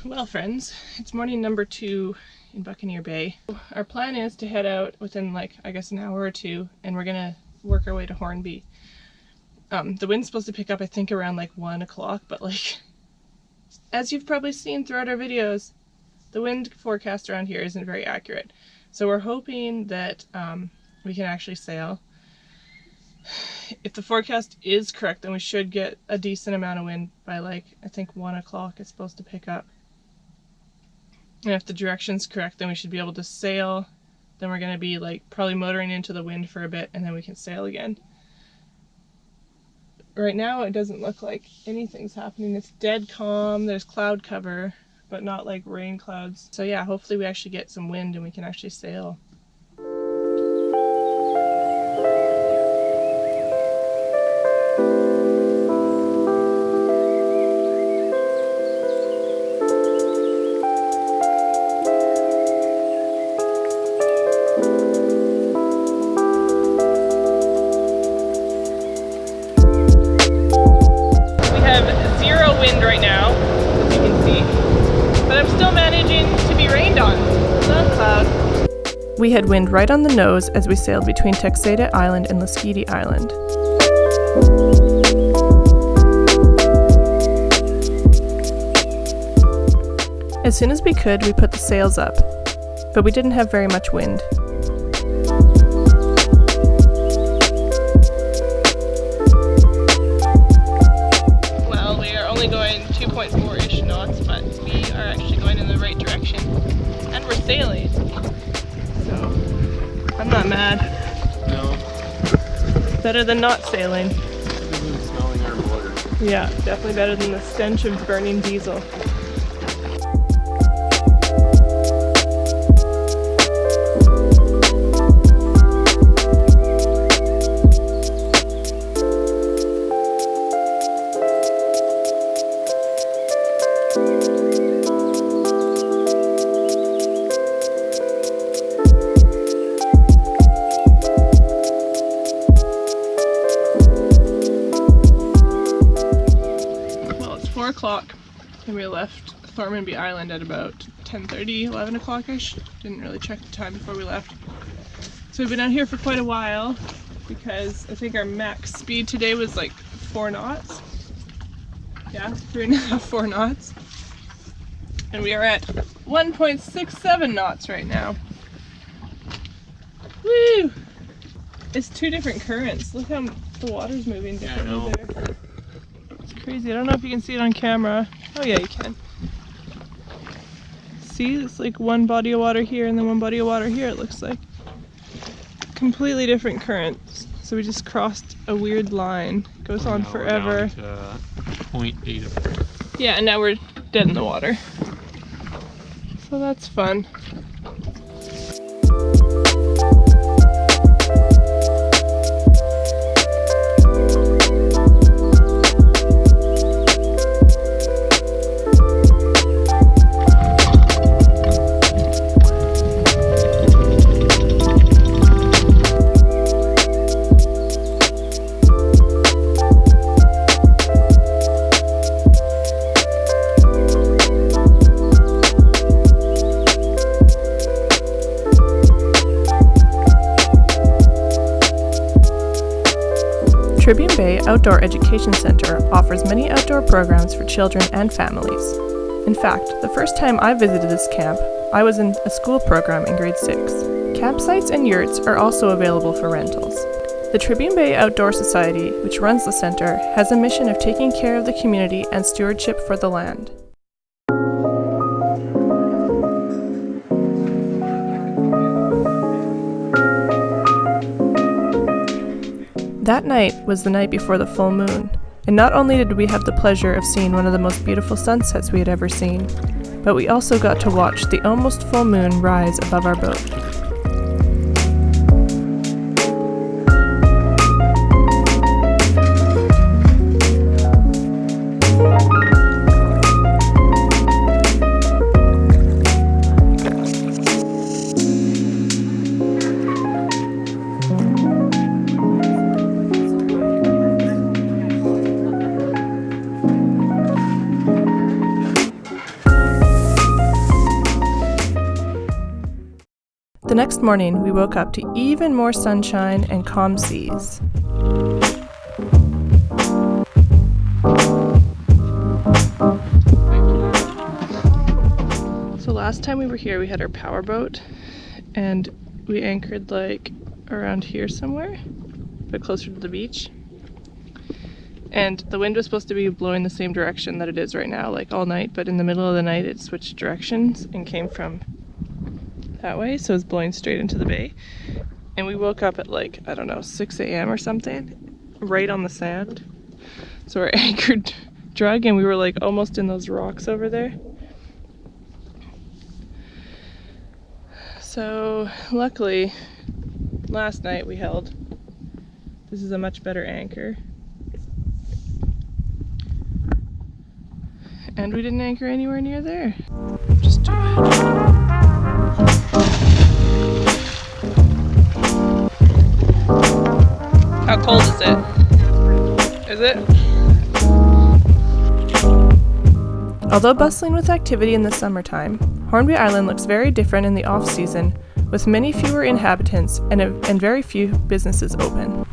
Well friends, it's morning number 2 in Buccaneer Bay. Our plan is to head out within I guess an hour or two, and we're gonna work our way to Hornby. The wind's supposed to pick up I think around 1 o'clock, but as you've probably seen throughout our videos, the wind forecast around here isn't very accurate. So we're hoping that we can actually sail. If the forecast is correct, then we should get a decent amount of wind by I think 1 o'clock it's supposed to pick up. And if the direction's correct, then we should be able to sail. Then we're going to be probably motoring into the wind for a bit, and then we can sail again. Right now it doesn't look like anything's happening. It's dead calm. There's cloud cover, but not rain clouds. So yeah, hopefully we actually get some wind and we can actually sail. Wind right now, as you can see, but I'm still managing to be rained on. No cloud. We had wind right on the nose as we sailed between Texada Island and Lasqueti Island. As soon as we could, we put the sails up, but we didn't have very much wind. Going 2.4-ish knots, but we are actually going in the right direction, and we're sailing, so I'm not mad. No. Better than not sailing. Better than smelling our water. Yeah, definitely better than the stench of burning diesel. O'clock, and we left Thormanby Island at about 10:30, 11 o'clock-ish. Didn't really check the time before we left. So we've been out here for quite a while because I think our max speed today was 4 knots. Yeah, 3.5, 4 knots. And we are at 1.67 knots right now. Woo! It's 2 different currents. Look how the water's moving differently there. Crazy. I don't know if you can see it on camera. Oh yeah, you can. See, it's one body of water here and then one body of water here, it looks like. Completely different currents. So we just crossed a weird line. It goes on forever. We're down to 0.8. Yeah, and now we're dead in the water. So that's fun. Tribune Bay Outdoor Education Center offers many outdoor programs for children and families. In fact, the first time I visited this camp, I was in a school program in grade 6. Campsites and yurts are also available for rentals. The Tribune Bay Outdoor Society, which runs the center, has a mission of taking care of the community and stewardship for the land. That night was the night before the full moon, and not only did we have the pleasure of seeing one of the most beautiful sunsets we had ever seen, but we also got to watch the almost full moon rise above our boat. The next morning, we woke up to even more sunshine and calm seas. So last time we were here, we had our power boat, and we anchored like around here somewhere, but closer to the beach. And the wind was supposed to be blowing the same direction that it is right now, like all night, but in the middle of the night it switched directions and came from that way, so it's blowing straight into the bay. And we woke up at like, I don't know, 6 a.m. or something, right on the sand. So our anchor drug and we were like almost in those rocks over there. So luckily, last night we held. This is a much better anchor. And we didn't anchor anywhere near there. Just do it. How cold is it? Is it? Although bustling with activity in the summertime, Hornby Island looks very different in the off-season, with many fewer inhabitants and very few businesses open.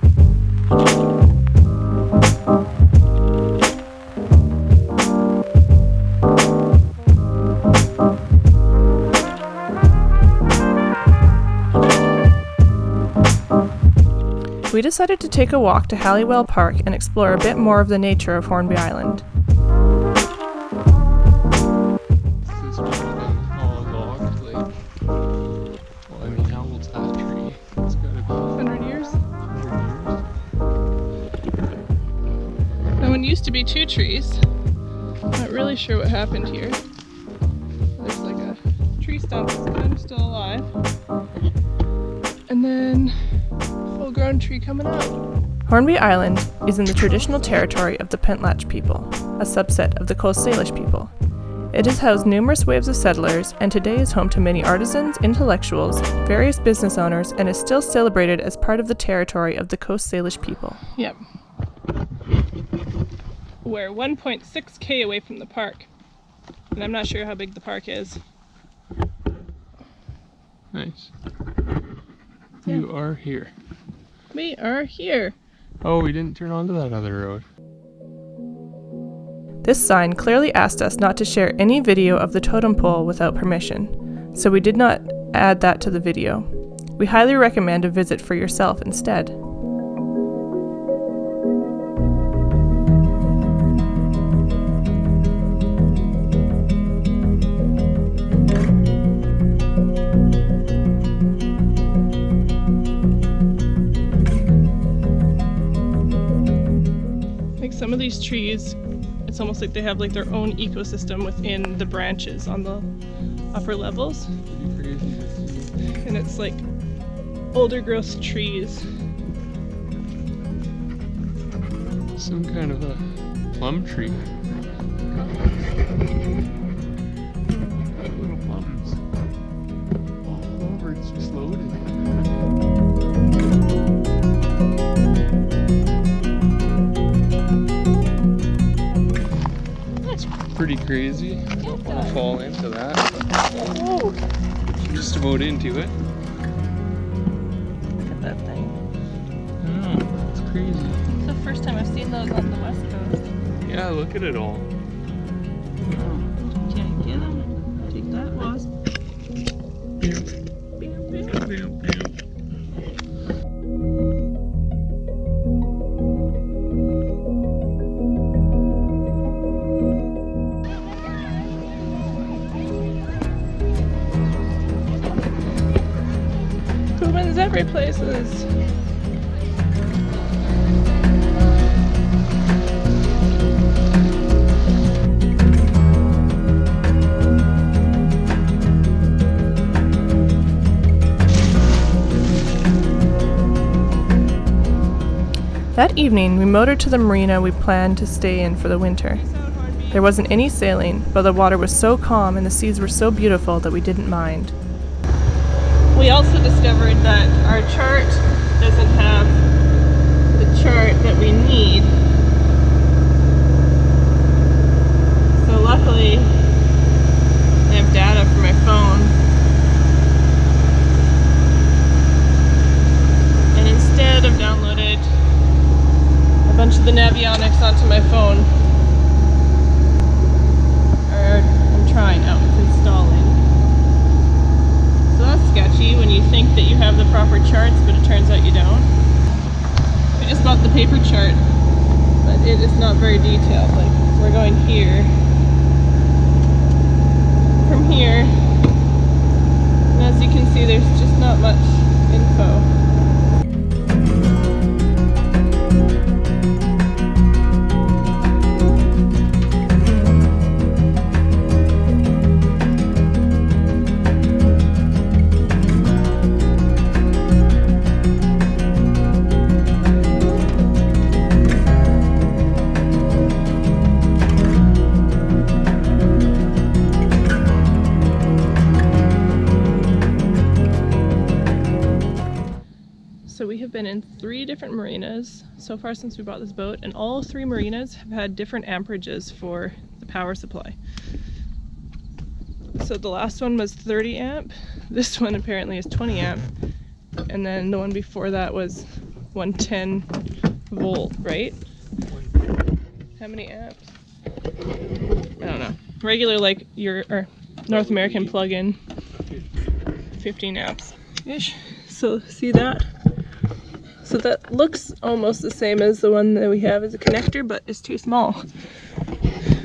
We decided to take a walk to Halliwell Park and explore a bit more of the nature of Hornby Island. This is all logged, like, well, I mean, how old's that tree? It's gotta be 100 years? 100 years. That one used to be 2 trees. Not really sure what happened here. There's like a tree stump that's good, still alive. And then full-grown tree coming up. Hornby Island is in the traditional territory of the Pentlatch people, a subset of the Coast Salish people. It has housed numerous waves of settlers and today is home to many artisans, intellectuals, various business owners, and is still celebrated as part of the territory of the Coast Salish people. Yep. We're 1.6k away from the park, and I'm not sure how big the park is. Nice. Yeah. You are here. We are here. Oh, we didn't turn onto that other road. This sign clearly asked us not to share any video of the totem pole without permission, so we did not add that to the video. We highly recommend a visit for yourself instead. Some of these trees, it's almost like they have like their own ecosystem within the branches on the upper levels. Pretty crazy to see. And it's like older growth trees. Some kind of a plum tree. Little plums. All over, it's just loaded. Pretty crazy. I don't want to fall into that. Whoa! Just about into it. Look at that thing. Oh, it's crazy. It's the first time I've seen those on the west coast. Yeah, look at it all. Can't get them. Take that, wasp. Every places. That evening, we motored to the marina we planned to stay in for the winter. There wasn't any sailing, but the water was so calm and the seas were so beautiful that we didn't mind. We also discovered that our chart doesn't have the chart that we need. So luckily, I have data from my phone. it is not very detailed. Like, we're going here, from here, and as you can see, there's just not much info. So we have been in 3 different marinas so far since we bought this boat, and all 3 marinas have had different amperages for the power supply. So the last one was 30 amp, this one apparently is 20 amp, and then the one before that was 110 volt, right? How many amps? I don't know. Regular, like your North American plug-in, 15 amps-ish. So see that? So that looks almost the same as the one that we have as a connector, but it's too small.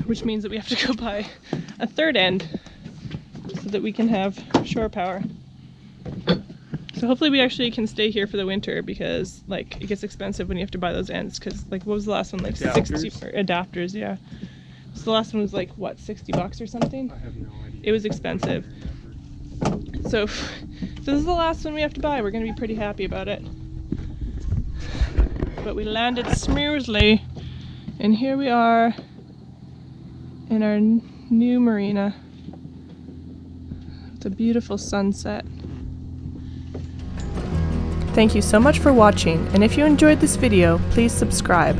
Which means that we have to go buy a 3rd end so that we can have shore power. So hopefully we actually can stay here for the winter, because like it gets expensive when you have to buy those ends, because like what was the last one, like Adapters? 60 or adapters, yeah. So the last one was like what, $60 or something? I have no idea. It was expensive. So if this is the last one we have to buy, we're going to be pretty happy about it. But we landed smoothly, and here we are in our new marina. It's a beautiful sunset. Thank you so much for watching, and if you enjoyed this video, please subscribe.